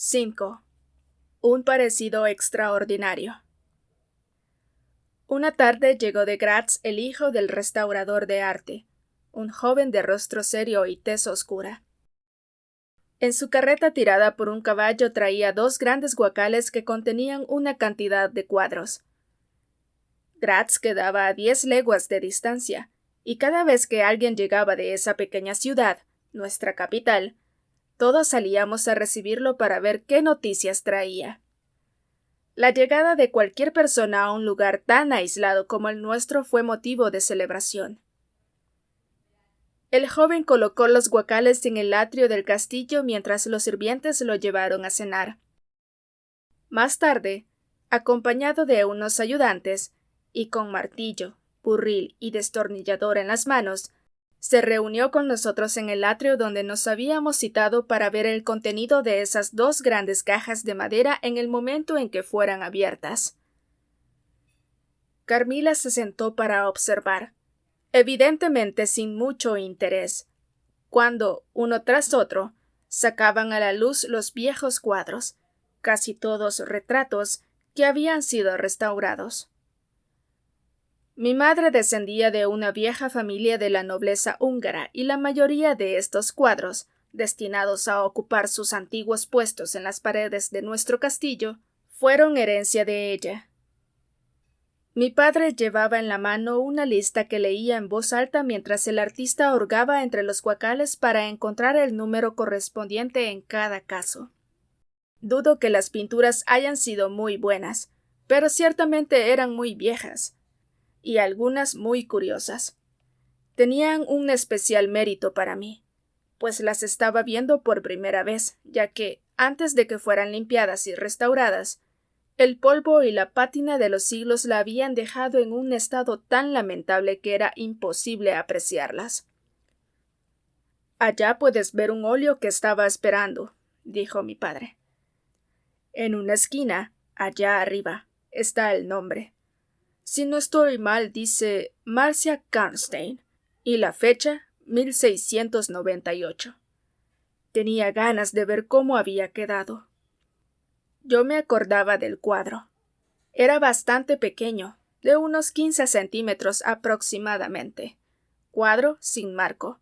5. Un parecido extraordinario. Una tarde llegó de Graz el hijo del restaurador de arte, un joven de rostro serio y tez oscura. En su carreta tirada por un caballo traía 2 grandes guacales que contenían una cantidad de cuadros. Graz quedaba a 10 leguas de distancia, y cada vez que alguien llegaba de esa pequeña ciudad, nuestra capital, todos salíamos a recibirlo para ver qué noticias traía. La llegada de cualquier persona a un lugar tan aislado como el nuestro fue motivo de celebración. El joven colocó los guacales en el atrio del castillo mientras los sirvientes lo llevaron a cenar. Más tarde, acompañado de unos ayudantes, y con martillo, burril y destornillador en las manos, se reunió con nosotros en el atrio donde nos habíamos citado para ver el contenido de esas 2 grandes cajas de madera en el momento en que fueran abiertas. Carmila se sentó para observar, evidentemente sin mucho interés, cuando, uno tras otro, sacaban a la luz los viejos cuadros, casi todos retratos, que habían sido restaurados. Mi madre descendía de una vieja familia de la nobleza húngara y la mayoría de estos cuadros, destinados a ocupar sus antiguos puestos en las paredes de nuestro castillo, fueron herencia de ella. Mi padre llevaba en la mano una lista que leía en voz alta mientras el artista hurgaba entre los guacales para encontrar el número correspondiente en cada caso. Dudo que las pinturas hayan sido muy buenas, pero ciertamente eran muy viejas, y algunas muy curiosas. Tenían un especial mérito para mí, pues las estaba viendo por primera vez, ya que, antes de que fueran limpiadas y restauradas, el polvo y la pátina de los siglos la habían dejado en un estado tan lamentable que era imposible apreciarlas. Allá puedes ver un óleo que estaba esperando, dijo mi padre. En una esquina, allá arriba, está el nombre. Si no estoy mal, dice Marcia Karnstein, y la fecha 1698. Tenía ganas de ver cómo había quedado. Yo me acordaba del cuadro. Era bastante pequeño, de unos 15 centímetros aproximadamente. Cuadro sin marco.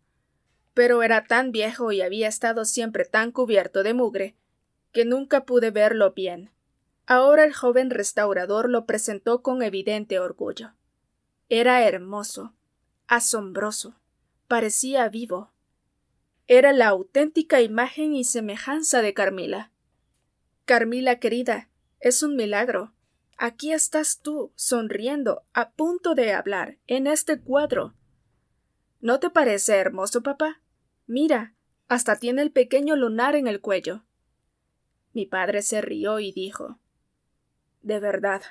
Pero era tan viejo y había estado siempre tan cubierto de mugre, que nunca pude verlo bien. Ahora el joven restaurador lo presentó con evidente orgullo. Era hermoso, asombroso, parecía vivo. Era la auténtica imagen y semejanza de Carmila. Carmila querida, es un milagro. Aquí estás tú, sonriendo, a punto de hablar, en este cuadro. ¿No te parece hermoso, papá? Mira, hasta tiene el pequeño lunar en el cuello. Mi padre se rió y dijo: de verdad,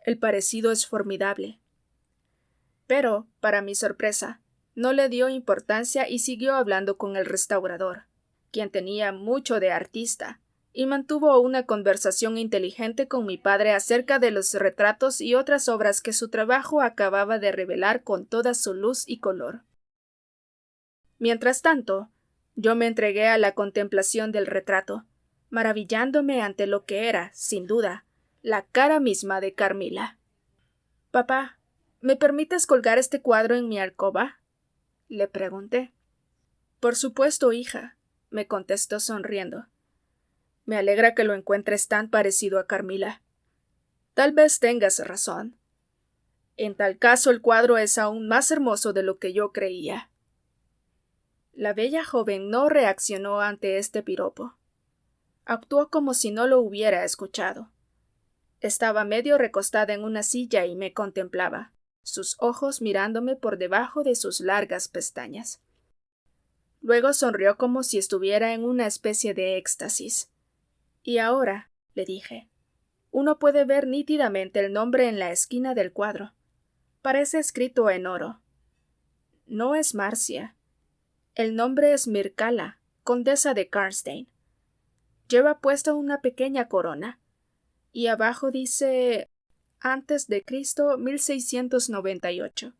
el parecido es formidable. Pero, para mi sorpresa, no le dio importancia y siguió hablando con el restaurador, quien tenía mucho de artista, y mantuvo una conversación inteligente con mi padre acerca de los retratos y otras obras que su trabajo acababa de revelar con toda su luz y color. Mientras tanto, yo me entregué a la contemplación del retrato, maravillándome ante lo que era, sin duda, la cara misma de Carmila. Papá, ¿me permites colgar este cuadro en mi alcoba?, le pregunté. Por supuesto, hija, me contestó sonriendo. Me alegra que lo encuentres tan parecido a Carmila. Tal vez tengas razón. En tal caso, el cuadro es aún más hermoso de lo que yo creía. La bella joven no reaccionó ante este piropo. Actuó como si no lo hubiera escuchado. Estaba medio recostada en una silla y me contemplaba, sus ojos mirándome por debajo de sus largas pestañas. Luego sonrió como si estuviera en una especie de éxtasis. Y ahora, le dije, uno puede ver nítidamente el nombre en la esquina del cuadro. Parece escrito en oro. No es Marcia. El nombre es Mircala, condesa de Karnstein. Lleva puesta una pequeña corona, y abajo dice antes de Cristo 1698.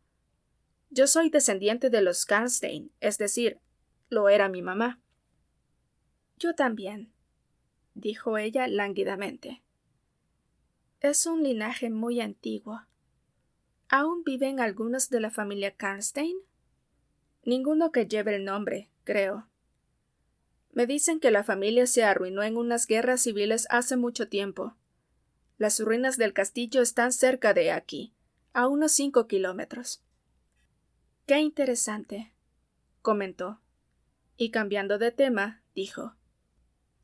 Yo soy descendiente de los Karnstein, es decir, lo era mi mamá. Yo también. dijo ella lánguidamente. Es un linaje muy antiguo. ¿Aún viven algunos de la familia Karnstein? Ninguno que lleve el nombre, creo. Me dicen que la familia se arruinó en unas guerras civiles hace mucho tiempo. Las ruinas del castillo están cerca de aquí, a unos 5 kilómetros. Qué interesante, comentó, y cambiando de tema, dijo: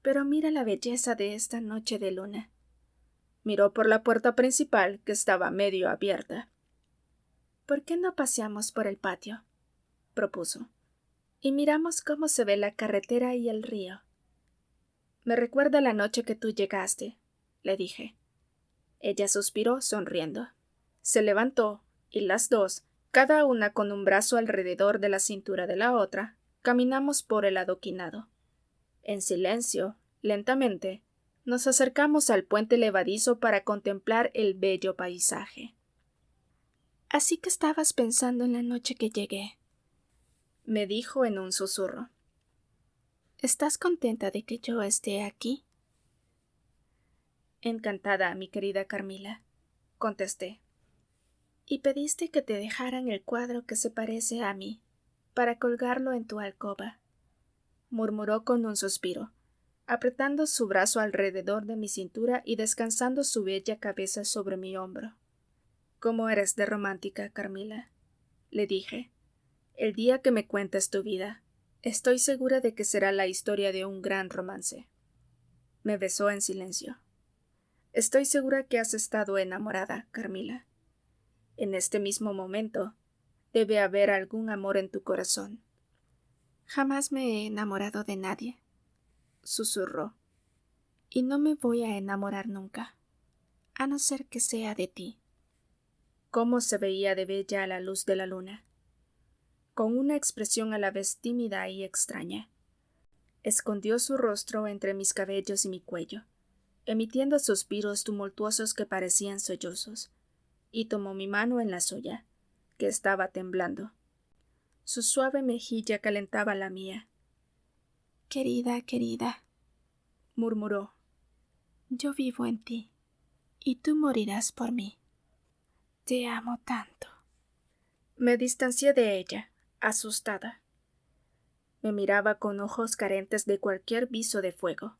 Pero mira la belleza de esta noche de luna. Miró por la puerta principal, que estaba medio abierta. ¿Por qué no paseamos por el patio?, propuso, y miramos cómo se ve la carretera y el río. Me recuerda la noche que tú llegaste, le dije. Ella suspiró sonriendo. Se levantó, y las dos, cada una con un brazo alrededor de la cintura de la otra, caminamos por el adoquinado. En silencio, lentamente, nos acercamos al puente levadizo para contemplar el bello paisaje. Así que estabas pensando en la noche que llegué, me dijo en un susurro. ¿Estás contenta de que yo esté aquí? Encantada, mi querida Carmila, contesté. Y pediste que te dejaran el cuadro que se parece a mí, para colgarlo en tu alcoba, murmuró con un suspiro, apretando su brazo alrededor de mi cintura y descansando su bella cabeza sobre mi hombro. ¿Cómo eres de romántica, Carmila?, le dije. El día que me cuentes tu vida, estoy segura de que será la historia de un gran romance. Me besó en silencio. Estoy segura que has estado enamorada, Carmila. En este mismo momento, debe haber algún amor en tu corazón. Jamás me he enamorado de nadie, susurró, y no me voy a enamorar nunca, a no ser que sea de ti. Cómo se veía de bella a la luz de la luna, con una expresión a la vez tímida y extraña. Escondió su rostro entre mis cabellos y mi cuello, emitiendo suspiros tumultuosos que parecían sollozos, y tomó mi mano en la suya, que estaba temblando. Su suave mejilla calentaba la mía. Querida, querida, murmuró, yo vivo en ti, y tú morirás por mí. Te amo tanto. Me distancié de ella, asustada. Me miraba con ojos carentes de cualquier viso de fuego,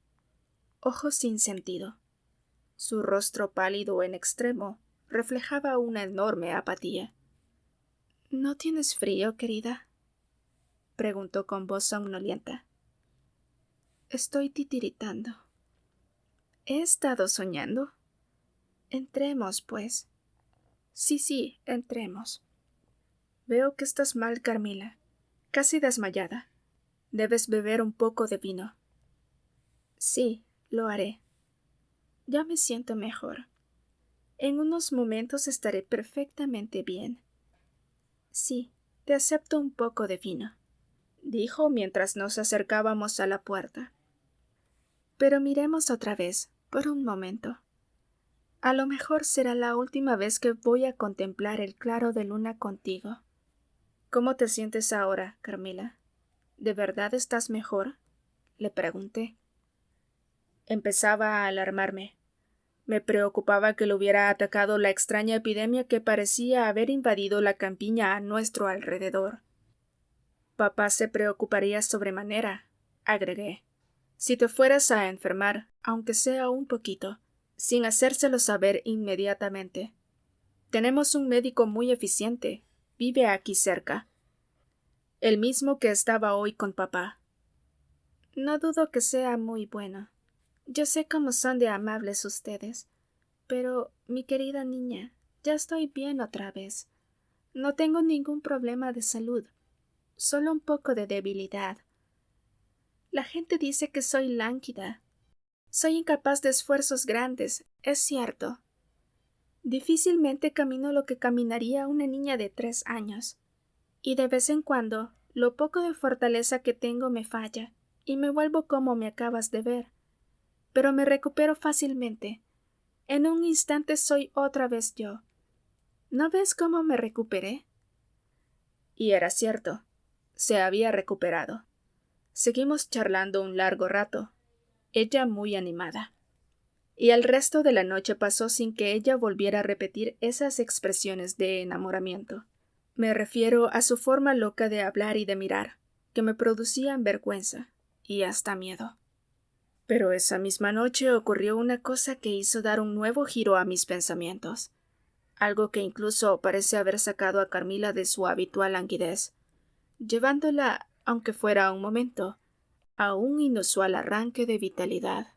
ojos sin sentido. Su rostro pálido en extremo reflejaba una enorme apatía. ¿No tienes frío, querida?, preguntó con voz somnolienta. Estoy titiritando. ¿He estado soñando? Entremos, pues. Sí, entremos. Veo que estás mal, Carmila, casi desmayada. Debes beber un poco de vino. Sí, lo haré. Ya me siento mejor. En unos momentos estaré perfectamente bien. Sí, te acepto un poco de vino, dijo mientras nos acercábamos a la puerta. Pero miremos otra vez, por un momento. A lo mejor será la última vez que voy a contemplar el claro de luna contigo. ¿Cómo te sientes ahora, Carmila? ¿De verdad estás mejor?, le pregunté. Empezaba a alarmarme. Me preocupaba que lo hubiera atacado la extraña epidemia que parecía haber invadido la campiña a nuestro alrededor. Papá se preocuparía sobremanera, agregué, si te fueras a enfermar, aunque sea un poquito, sin hacérselo saber inmediatamente. Tenemos un médico muy eficiente, vive aquí cerca. El mismo que estaba hoy con papá. No dudo que sea muy bueno. Yo sé cómo son de amables ustedes. Pero, mi querida niña, ya estoy bien otra vez. No tengo ningún problema de salud, solo un poco de debilidad. La gente dice que soy lánguida. Soy incapaz de esfuerzos grandes, es cierto. Difícilmente camino lo que caminaría una niña de 3 años. Y de vez en cuando, lo poco de fortaleza que tengo me falla, y me vuelvo como me acabas de ver. Pero me recupero fácilmente. En un instante soy otra vez yo. ¿No ves cómo me recuperé? Y era cierto. Se había recuperado. Seguimos charlando un largo rato. ella muy animada. Y el resto de la noche pasó sin que ella volviera a repetir esas expresiones de enamoramiento. Me refiero a su forma loca de hablar y de mirar, que me producían vergüenza y hasta miedo. Pero esa misma noche ocurrió una cosa que hizo dar un nuevo giro a mis pensamientos, algo que incluso parece haber sacado a Carmila de su habitual languidez, llevándola, aunque fuera un momento, a un inusual arranque de vitalidad.